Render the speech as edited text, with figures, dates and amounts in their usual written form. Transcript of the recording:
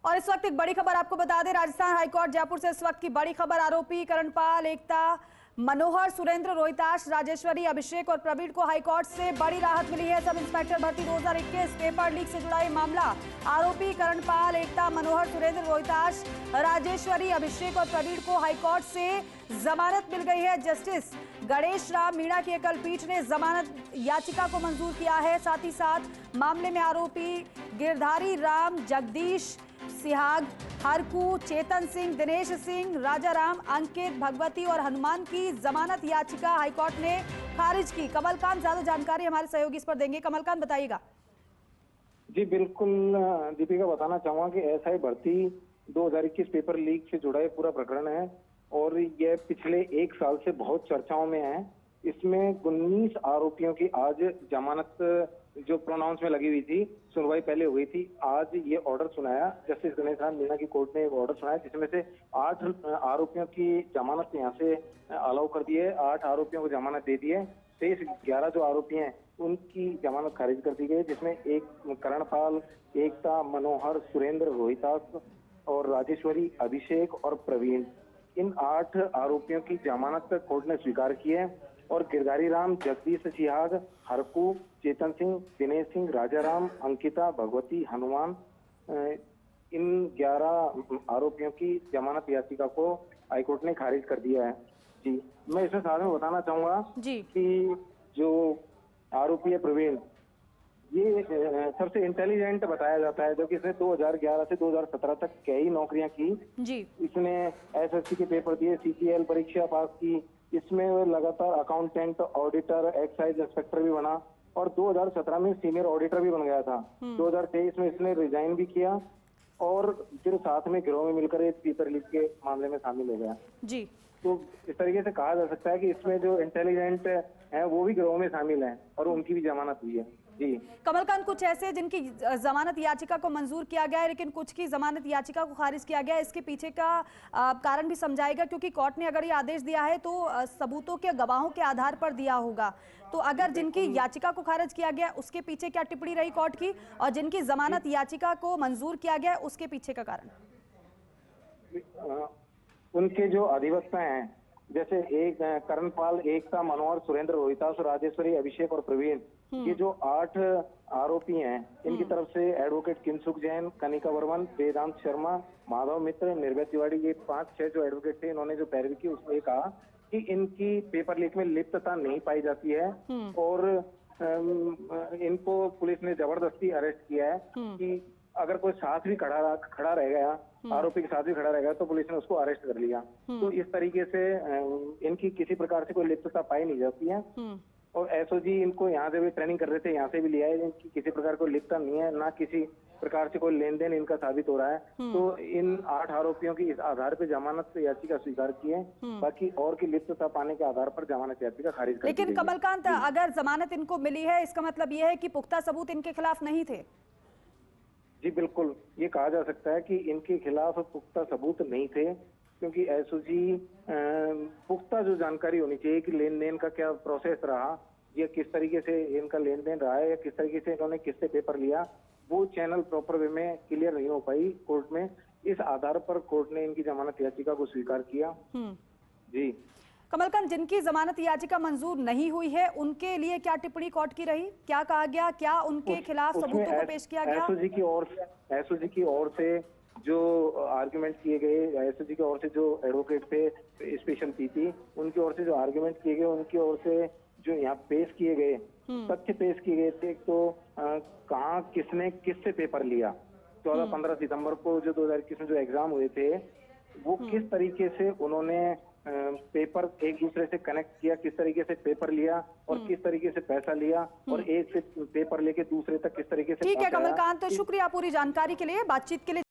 और इस वक्त एक बड़ी खबर आपको बता दें, राजस्थान हाईकोर्ट जयपुर से इस वक्त की बड़ी खबर। आरोपी करणपाल, एकता, मनोहर, सुरेंद्र, रोहिताश, राजेश्वरी, अभिषेक और प्रवीण को हाईकोर्ट से बड़ी राहत मिली है। सब इंस्पेक्टर भर्ती 2021 पेपर लीक से जुड़ा ये मामला। आरोपी करणपाल, एकता, मनोहर, सुरेंद्र, रोहिताश, राजेश्वरी, अभिषेक और प्रवीण को हाईकोर्ट से जमानत मिल गई है। जस्टिस गणेश राम मीणा की एकल पीठ ने जमानत याचिका को मंजूर किया है। साथ ही साथ मामले में आरोपी गिरधारी राम, जगदीश, सिहाग, हरकू, चेतन सिंह, दिनेश सिंह, राजाराम, अंकित, भगवती और हनुमान की जमानत याचिका हाईकोर्ट ने खारिज की। कमलकांत ज्यादा जानकारी हमारे सहयोगी इस पर देंगे। कमलकांत, बताइएगा। जी बिल्कुल दीपिका, बताना चाहूंगा कि एसआई भर्ती 2021 पेपर लीक से जुड़ा ये पूरा प्रकरण है और यह पिछले एक साल से बहुत चर्चाओं में है। इसमें 19 आरोपियों की आज जमानत जो प्रोनाउंस में लगी हुई थी, सुनवाई पहले हुई थी। आज ये ऑर्डर सुनाया, जस्टिस गणेश राम मीणा की कोर्ट ने ऑर्डर सुनाया जिसमें से 8 आरोपियों की जमानत यहाँ से अलाउ कर दी है। 8 आरोपियों को जमानत दे दी है। शेष 11 जो आरोपी हैं उनकी जमानत खारिज कर दी गई, जिसमें एक करणपाल, एकता, मनोहर, सुरेंद्र, रोहितास और राजेश्वरी, अभिषेक और प्रवीण, इन 8 आरोपियों की जमानत कोर्ट ने स्वीकार की है। और गिरधारी राम, जगदीश, सिहाग, हरकू, चेतन सिंह, दिनेश सिंह, राजाराम, अंकिता, भगवती, हनुमान, इन 11 आरोपियों की जमानत याचिका को हाईकोर्ट ने खारिज कर दिया है। जी, मैं इसमें साथ में बताना चाहूंगा कि जो आरोपी है प्रवीण, ये सबसे इंटेलिजेंट बताया जाता है, जो कि इसने 2011 से 2017 तक कई नौकरियां की। जी, इसने एसएससी के पेपर दिए, सीजीएल परीक्षा पास की। इसमें वो लगातार अकाउंटेंट, ऑडिटर, एक्साइज इंस्पेक्टर भी बना और 2017 में सीनियर ऑडिटर भी बन गया था। 2023 में इसने रिजाइन भी किया और फिर साथ में गिरोह में मिलकर एक पेपर लीक के मामले में शामिल हो गया। जी, तो इस तरीके से कहा जा सकता है कि इसमें जो इंटेलिजेंट है वो भी गिरोह में शामिल है और उनकी भी जमानत हुई है। जी कमलकांत, कुछ ऐसे जिनकी जमानत याचिका को मंजूर किया गया है लेकिन कुछ की जमानत याचिका को खारिज किया गया है, इसके पीछे का कारण भी समझाएगा, क्योंकि कोर्ट ने अगर ये आदेश दिया है तो सबूतों के, गवाहों के आधार पर दिया होगा। तो अगर जिनकी याचिका को खारिज किया गया उसके पीछे क्या टिप्पणी रही कोर्ट की, और जिनकी जमानत याचिका को मंजूर किया गया उसके पीछे का कारण? उनके जो अधिवक्ता हैं, जैसे एक करणपाल, एकता, मनोहर, सुरेंद्र, रोहितास, राजेश्वरी, अभिषेक और प्रवीण, ये जो 8 आरोपी हैं, इनकी तरफ से एडवोकेट किंसुक जैन, कनिका वर्मन, वेदांत शर्मा, माधव मित्र, निर्भय तिवारी, ये 5-6 जो एडवोकेट थे, इन्होंने जो पैरवी की उसमें कहा कि इनकी पेपर लीक में लिप्तता नहीं पाई जाती है और इनको पुलिस ने जबरदस्ती अरेस्ट किया है कि अगर कोई साथ भी खड़ा रह गया, आरोपी के साथ भी खड़ा रह गया, तो पुलिस ने उसको अरेस्ट कर लिया। तो इस तरीके से इनकी किसी प्रकार से कोई लिप्तता पाई नहीं जाती है। और एसओजी इनको यहाँ से भी ट्रेनिंग कर रहे थे, यहाँ से भी लिया है। इनकी किसी प्रकार कोई लिप्तता नहीं है, ना किसी प्रकार से कोई लेन देन इनका साबित हो रहा है। तो इन 8 आरोपियों की इस आधार पर जमानत याचिका स्वीकार की है। बाकी और की लिप्तता पाने के आधार पर जमानत याचिका खारिज कर दी गई है। लेकिन कमलकांत, अगर जमानत इनको मिली है, इसका मतलब यह है कि पुख्ता सबूत इनके खिलाफ नहीं थे? जी बिल्कुल, ये कहा जा सकता है कि इनके खिलाफ पुख्ता सबूत नहीं थे, क्योंकि एसओजी पुख्ता जो जानकारी होनी चाहिए कि लेन देन का क्या प्रोसेस रहा, या किस तरीके से इनका लेन देन रहा है, या किस तरीके से इन्होंने किससे पेपर लिया, वो चैनल प्रॉपर वे में क्लियर नहीं हो पाई कोर्ट में। इस आधार पर कोर्ट ने इनकी जमानत याचिका को स्वीकार किया। जी कमलकांत, जिनकी जमानत याचिका मंजूर नहीं हुई है उनके लिए क्या टिप्पणी कोर्ट की रही? क्या कहा गया? क्या उनके खिलाफ सबूतों को पेश किया गया? एसओजी की ओर से जो आर्गुमेंट किए गए, एसओजी की ओर से जो एडवोकेट थे, स्पेशल पीपी, उनकी ओर से जो आर्गुमेंट किए गए, उनकी ओर से जो यहाँ पेश किए गए तथ्य पेश किए गए थे। तो कहाँ किसने किससे पेपर लिया, 14-15 सितंबर को जो 2021 में जो एग्जाम हुए थे, वो किस तरीके से उन्होंने पेपर एक दूसरे से कनेक्ट किया, किस तरीके से पेपर लिया और किस तरीके से पैसा लिया, और एक से पेपर लेके दूसरे तक किस तरीके से। ठीक है कमलकांत, तो शुक्रिया पूरी जानकारी के लिए, बातचीत के लिए।